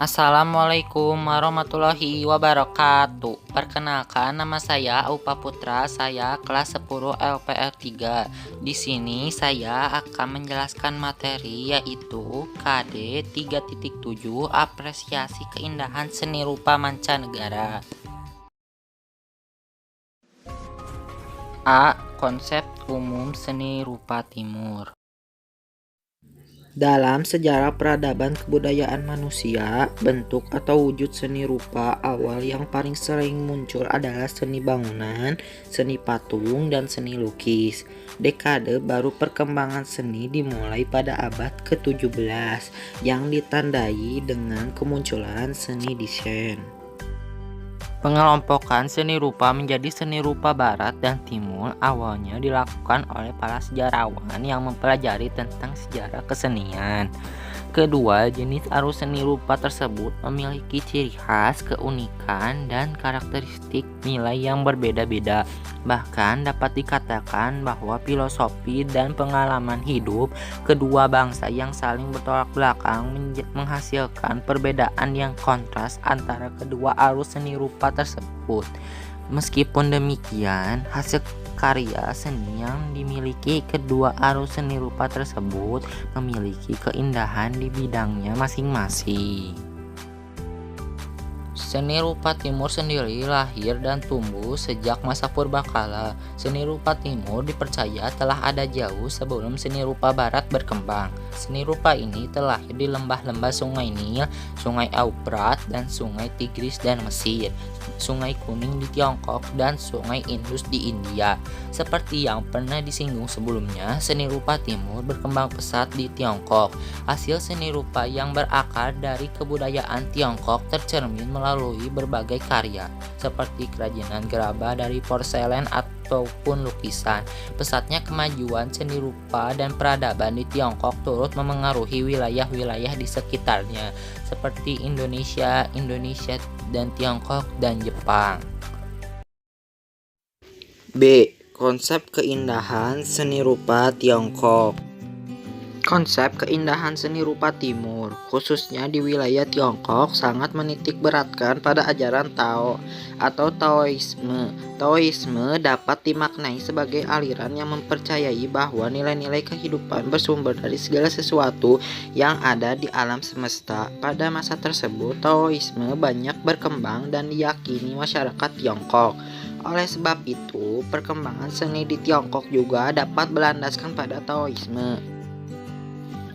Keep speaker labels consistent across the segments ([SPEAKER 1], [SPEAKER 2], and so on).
[SPEAKER 1] Assalamualaikum warahmatullahi wabarakatuh. Perkenalkan, nama saya Aupa Putra, saya kelas 10 LPR 3. Di sini saya akan menjelaskan materi yaitu KD 3.7 Apresiasi Keindahan Seni Rupa Mancanegara. A. Konsep umum seni rupa timur.
[SPEAKER 2] Dalam sejarah peradaban kebudayaan manusia, bentuk atau wujud seni rupa awal yang paling sering muncul adalah seni bangunan, seni patung, dan seni lukis. Dekade baru perkembangan seni dimulai pada abad ke-17 yang ditandai dengan kemunculan seni desain.
[SPEAKER 1] Pengelompokan seni rupa menjadi seni rupa barat dan timur awalnya dilakukan oleh para sejarawan yang mempelajari tentang sejarah kesenian. Kedua jenis arus seni rupa tersebut memiliki ciri khas, keunikan, dan karakteristik nilai yang berbeda-beda. Bahkan dapat dikatakan bahwa filosofi dan pengalaman hidup kedua bangsa yang saling bertolak belakang menghasilkan perbedaan yang kontras antara kedua arus seni rupa tersebut. Meskipun demikian, hasil karya seni yang dimiliki kedua arus seni rupa tersebut memiliki keindahan di bidangnya masing-masing. Seni rupa timur sendiri lahir dan tumbuh sejak masa purbakala. Seni rupa timur dipercaya telah ada jauh sebelum seni rupa barat berkembang. Seni rupa ini terlahir di lembah-lembah Sungai Nil, Sungai Eufrat, dan Sungai Tigris dan Mesir, Sungai Kuning di Tiongkok, dan Sungai Indus di India. Seperti yang pernah disinggung sebelumnya, seni rupa timur berkembang pesat di Tiongkok. Hasil seni rupa yang berakar dari kebudayaan Tiongkok tercermin melalui berbagai karya, seperti kerajinan gerabah dari porselen ataupun lukisan. Pesatnya kemajuan seni rupa dan peradaban di Tiongkok turut memengaruhi wilayah-wilayah di sekitarnya, seperti Indonesia dan Tiongkok dan Jepang.
[SPEAKER 2] B. Konsep keindahan seni rupa Tiongkok. Konsep keindahan seni rupa timur, khususnya di wilayah Tiongkok, sangat menitik beratkan pada ajaran Tao atau Taoisme. Taoisme dapat dimaknai sebagai aliran yang mempercayai bahwa nilai-nilai kehidupan bersumber dari segala sesuatu yang ada di alam semesta. Pada masa tersebut, Taoisme banyak berkembang dan diyakini masyarakat Tiongkok. Oleh sebab itu, perkembangan seni di Tiongkok juga dapat berlandaskan pada Taoisme.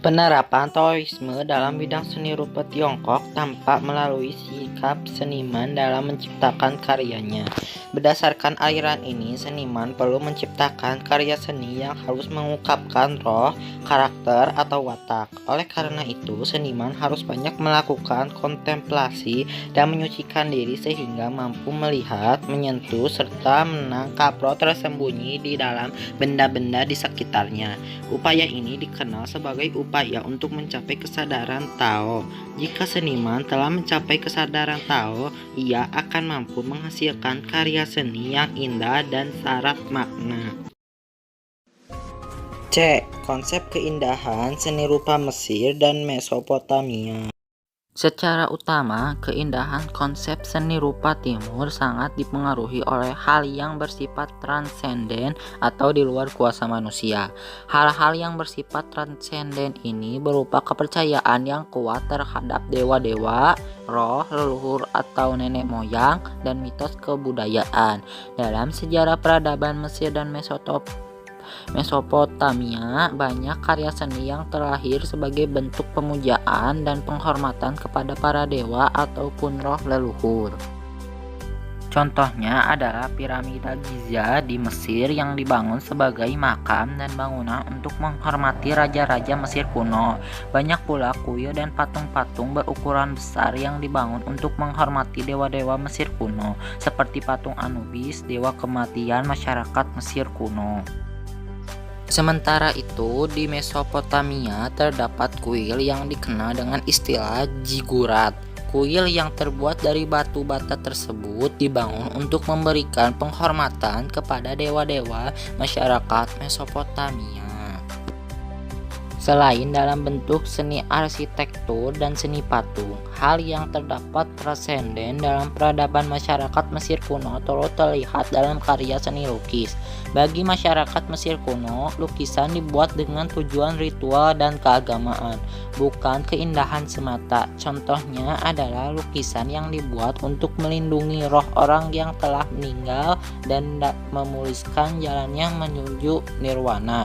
[SPEAKER 2] Penerapan Taoisme dalam bidang seni rupa Tiongkok tampak melalui sikap seniman dalam menciptakan karyanya. Berdasarkan aliran ini, seniman perlu menciptakan karya seni yang harus mengungkapkan roh, karakter, atau watak. Oleh karena itu, seniman harus banyak melakukan kontemplasi dan menyucikan diri sehingga mampu melihat, menyentuh, serta menangkap roh tersembunyi di dalam benda-benda di sekitarnya. Upaya ini dikenal sebagai upaya untuk mencapai kesadaran Tao. Jika seniman telah mencapai kesadaran Tao, ia akan mampu menghasilkan karya seni yang indah dan syarat makna. C. Konsep keindahan seni rupa Mesir dan Mesopotamia.
[SPEAKER 1] Secara utama, keindahan konsep seni rupa timur sangat dipengaruhi oleh hal yang bersifat transenden atau di luar kuasa manusia. Hal-hal yang bersifat transenden ini berupa kepercayaan yang kuat terhadap dewa-dewa, roh, leluhur atau nenek moyang, dan mitos kebudayaan. Dalam sejarah peradaban Mesir dan Mesopotamia, banyak karya seni yang terlahir sebagai bentuk pemujaan dan penghormatan kepada para dewa ataupun roh leluhur. Contohnya adalah piramida Giza di Mesir yang dibangun sebagai makam dan bangunan untuk menghormati raja-raja Mesir kuno. Banyak pula kuil dan patung-patung berukuran besar yang dibangun untuk menghormati dewa-dewa Mesir kuno, seperti patung Anubis, dewa kematian masyarakat Mesir kuno. Sementara itu, di Mesopotamia terdapat kuil yang dikenal dengan istilah zigurat. Kuil yang terbuat dari batu bata tersebut dibangun untuk memberikan penghormatan kepada dewa-dewa masyarakat Mesopotamia. Selain dalam bentuk seni arsitektur dan seni patung, Hal yang terdapat transenden dalam peradaban masyarakat Mesir kuno turut terlihat dalam karya seni lukis. Bagi masyarakat Mesir kuno, lukisan dibuat dengan tujuan ritual dan keagamaan, bukan keindahan semata. Contohnya adalah lukisan yang dibuat untuk melindungi roh orang yang telah meninggal dan memuluskan jalannya menuju nirwana.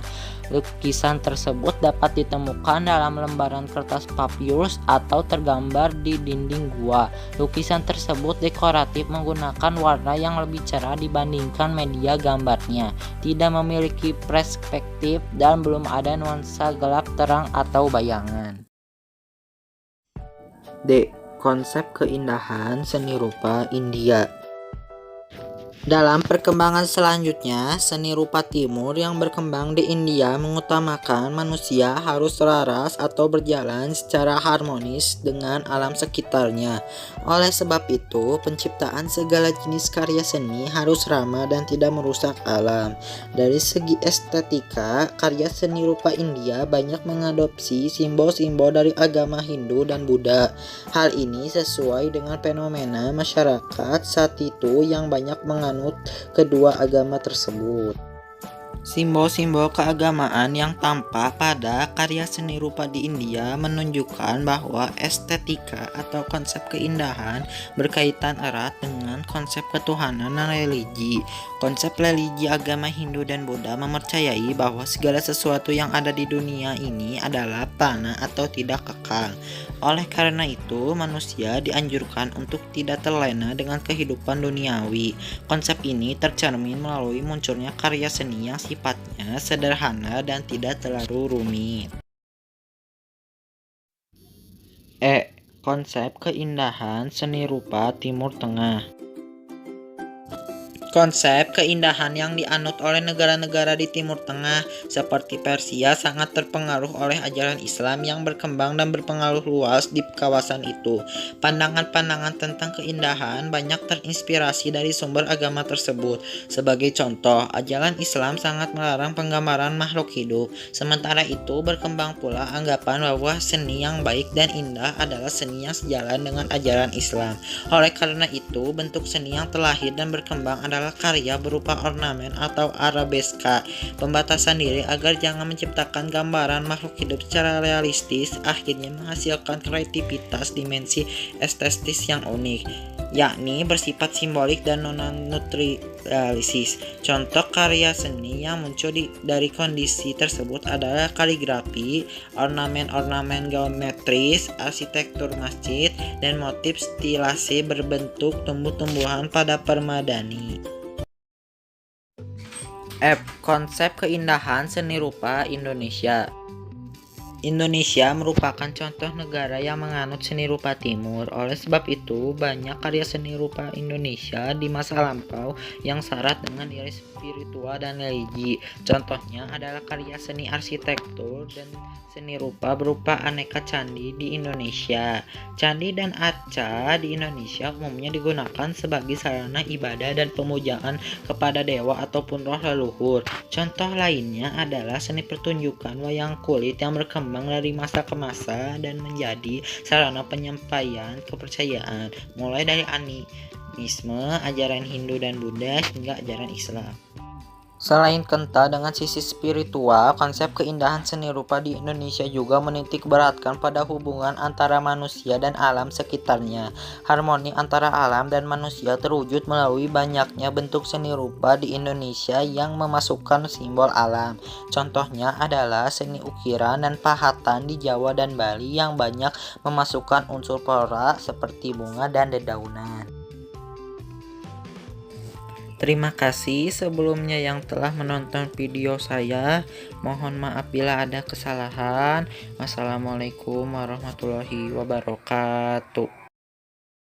[SPEAKER 1] Lukisan tersebut dapat ditemukan dalam lembaran kertas papyrus atau tergambar di dinding gua. Lukisan tersebut dekoratif menggunakan warna yang lebih cerah dibandingkan media gambarnya, tidak memiliki perspektif, dan belum ada nuansa gelap, terang, atau bayangan.
[SPEAKER 2] D. Konsep keindahan seni rupa India. Dalam perkembangan selanjutnya, seni rupa timur yang berkembang di India mengutamakan manusia harus selaras atau berjalan secara harmonis dengan alam sekitarnya. Oleh sebab itu, penciptaan segala jenis karya seni harus ramah dan tidak merusak alam. Dari segi estetika, karya seni rupa India banyak mengadopsi simbol-simbol dari agama Hindu dan Buddha. Hal ini sesuai dengan fenomena masyarakat saat itu yang banyak menganut kedua agama tersebut. Simbol-simbol keagamaan yang tampak pada karya seni rupa di India menunjukkan bahwa estetika atau konsep keindahan berkaitan erat dengan konsep ketuhanan dan religi. Konsep religi agama Hindu dan Buddha mempercayai bahwa segala sesuatu yang ada di dunia ini adalah fana atau tidak kekal. Oleh karena itu, manusia dianjurkan untuk tidak terlena dengan kehidupan duniawi. Konsep ini tercermin melalui munculnya karya seni yang sifatnya sederhana dan tidak terlalu rumit. E. Konsep keindahan seni rupa Timur Tengah. Konsep keindahan yang dianut oleh negara-negara di Timur Tengah seperti Persia sangat terpengaruh oleh ajaran Islam yang berkembang dan berpengaruh luas di kawasan itu. Pandangan-pandangan tentang keindahan banyak terinspirasi dari sumber agama tersebut. Sebagai contoh, ajaran Islam sangat melarang penggambaran makhluk hidup. Sementara itu, berkembang pula anggapan bahwa seni yang baik dan indah adalah seni yang sejalan dengan ajaran Islam. Oleh karena itu, bentuk seni yang terlahir dan berkembang adalah karya berupa ornamen atau arabeska. Pembatasan diri agar jangan menciptakan gambaran makhluk hidup secara realistis akhirnya menghasilkan kreativitas dimensi estetis yang unik, yakni bersifat simbolik dan non-nutrialisis. Contoh karya seni yang muncul dari kondisi tersebut adalah kaligrafi, ornamen-ornamen geometris, arsitektur masjid, dan motif stilasi berbentuk tumbuh-tumbuhan pada permadani. F. Konsep keindahan seni rupa Indonesia. Indonesia merupakan contoh negara yang menganut seni rupa timur. Oleh sebab itu, banyak karya seni rupa Indonesia di masa lampau yang syarat dengan nilai spiritual dan religi. Contohnya adalah karya seni arsitektur dan seni rupa berupa aneka candi di Indonesia. Candi dan arca di Indonesia umumnya digunakan sebagai sarana ibadah dan pemujaan kepada dewa ataupun roh leluhur. Contoh lainnya adalah seni pertunjukan wayang kulit yang berkembang dari masa ke masa dan menjadi sarana penyampaian kepercayaan, mulai dari animisme, ajaran Hindu dan Buddha hingga ajaran Islam. Selain kental dengan sisi spiritual, konsep keindahan seni rupa di Indonesia juga menitik beratkan pada hubungan antara manusia dan alam sekitarnya. Harmoni antara alam dan manusia terwujud melalui banyaknya bentuk seni rupa di Indonesia yang memasukkan simbol alam. Contohnya adalah seni ukiran dan pahatan di Jawa dan Bali yang banyak memasukkan unsur flora seperti bunga dan dedaunan. Terima kasih sebelumnya yang telah menonton video saya. Mohon maaf bila ada kesalahan. Wassalamualaikum warahmatullahi wabarakatuh.